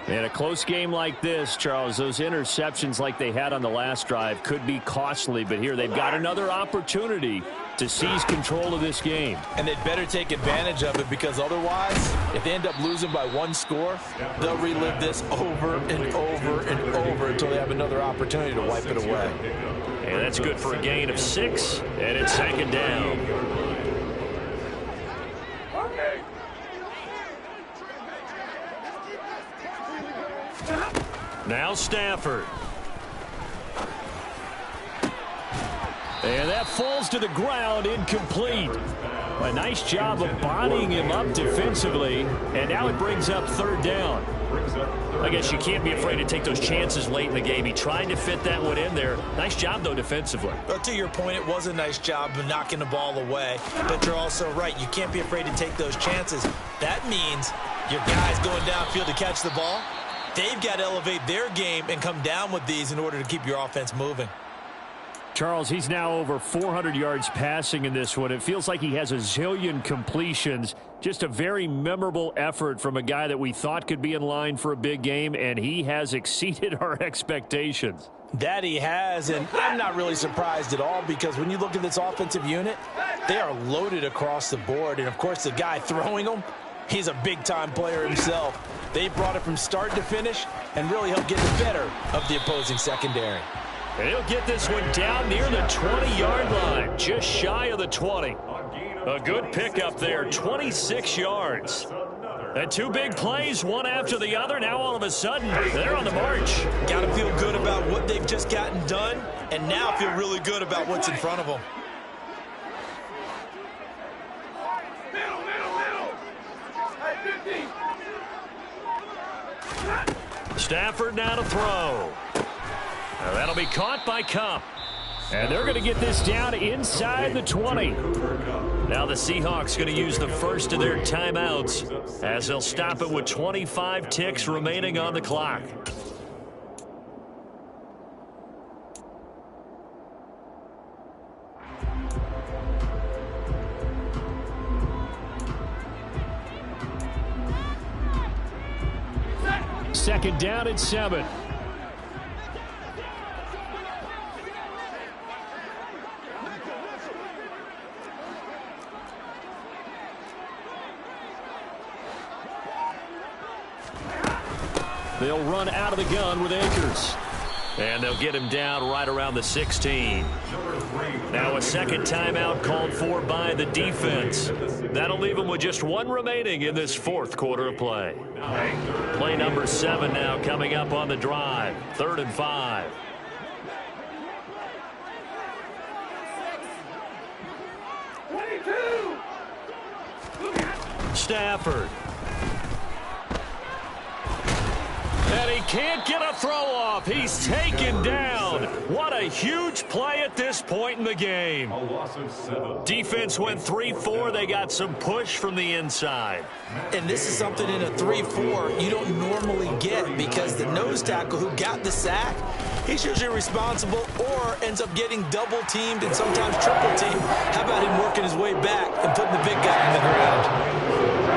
In a close game like this, Charles, those interceptions like they had on the last drive could be costly, but here they've got another opportunity to seize control of this game. And they'd better take advantage of it, because otherwise, if they end up losing by 1 score, they'll relive this over and over and over until they have another opportunity to wipe it away. And that's good for a gain of 6, and it's 2nd down. Now Stafford. And that falls to the ground, incomplete. A nice job of bodying him up defensively, and now it brings up 3rd down. I guess you can't be afraid to take those chances late in the game. He tried to fit that one in there. Nice job, though, defensively. But to your point, it was a nice job of knocking the ball away. But you're also right. You can't be afraid to take those chances. That means your guys going downfield to catch the ball, they've got to elevate their game and come down with these in order to keep your offense moving. Charles, he's now over 400 yards passing in this one. It feels like he has a zillion completions. Just a very memorable effort from a guy that we thought could be in line for a big game, and he has exceeded our expectations. That he has, and I'm not really surprised at all, because when you look at this offensive unit, they are loaded across the board. And, of course, the guy throwing them, he's a big-time player himself. They brought it from start to finish and really helped get the better of the opposing secondary. And he'll get this one down near the 20-yard line, just shy of the 20. A good pickup there, 26 yards. And two big plays, one after the other. Now all of a sudden, they're on the march. Got to feel good about what they've just gotten done, and now feel really good about what's in front of them. Stafford now to throw. Now that'll be caught by Kupp. And they're going to get this down inside the 20. Now the Seahawks going to use the first of their timeouts as they'll stop it with 25 ticks remaining on the clock. Second down at 7. They'll run out of the gun with Akers. And they'll get him down right around the 16. Now a second timeout called for by the defense. That'll leave them with just one remaining in this fourth quarter of play. Play number 7 now coming up on the drive. 3rd and 5. Stafford. And he can't get a throw off. He's taken down. What a huge play at this point in the game. A loss of 7. Defense went 3-4. They got some push from the inside. And this is something in a 3-4 you don't normally get, because the nose tackle who got the sack, he's usually responsible or ends up getting double teamed and sometimes triple teamed. How about him working his way back and putting the big guy in the ground?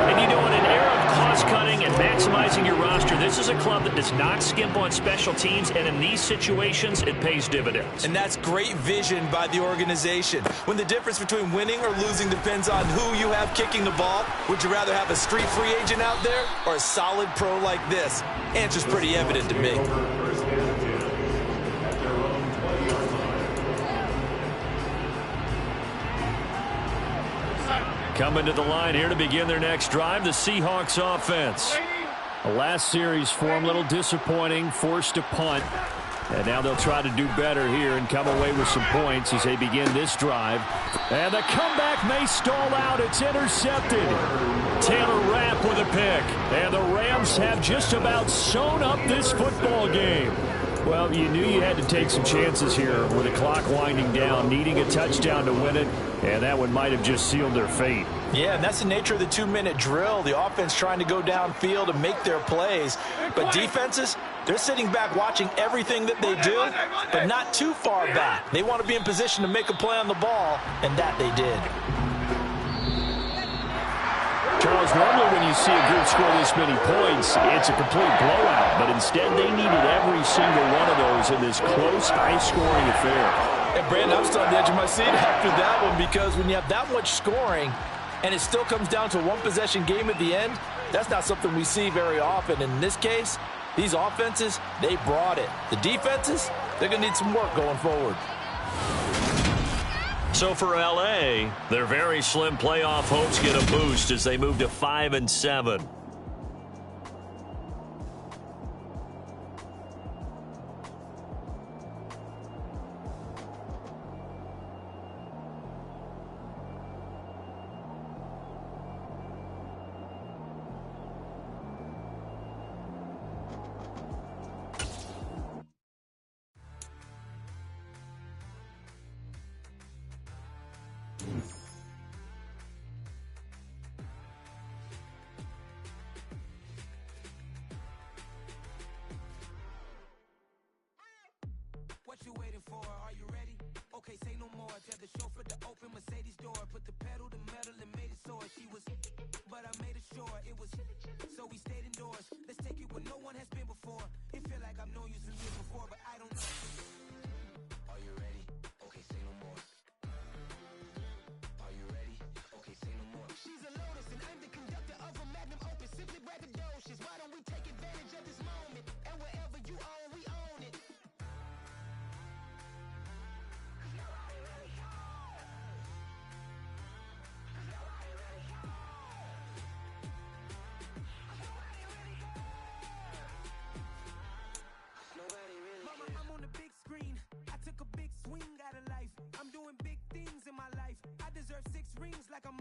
And you know, in an era of cost-cutting and maximizing your roster, this is a club that does not skimp on special teams, and in these situations, it pays dividends. And that's great vision by the organization. When the difference between winning or losing depends on who you have kicking the ball, would you rather have a street free agent out there or a solid pro like this? Answer's pretty evident to me. First and 10 at their own 20-yard line. Coming to the line here to begin their next drive, the Seahawks offense. The last series for them, a little disappointing, forced to punt. And now they'll try to do better here and come away with some points as they begin this drive. And the comeback may stall out. It's intercepted. Taylor Rapp with a pick. And the Rams have just about sewn up this football game. Well, you knew you had to take some chances here with the clock winding down, needing a touchdown to win it, and that one might have just sealed their fate. Yeah, and that's the nature of the 2-minute drill. The offense trying to go downfield and make their plays. But defenses, they're sitting back watching everything that they do, but not too far back. They want to be in position to make a play on the ball, and that they did. Charles, normally when you see a group score this many points, it's a complete blowout. But instead, they needed every single one of those in this close, high-scoring affair. And, Brandon, I'm still on the edge of my seat after that one, because when you have that much scoring and it still comes down to a one-possession game at the end, that's not something we see very often. In this case, these offenses, they brought it. The defenses, they're going to need some work going forward. So for L.A., their very slim playoff hopes get a boost as they move to 5-7. What you waiting for? Are you ready? Okay, say no more. Tell the chauffeur to open Mercedes door. Put the pedal to metal and made it soar. She was, but I made it sure it was. So we stayed indoors. Let's take it where no one has been before. It feel like I've known you since years before, but I don't know. Are you ready? Okay, say no more. Are you ready? Okay, say no more. She's a Lotus and I'm the conductor of a magnum opus. Simply braggadocious. Why don't we take advantage of this moment? And wherever you own, we own it. like I might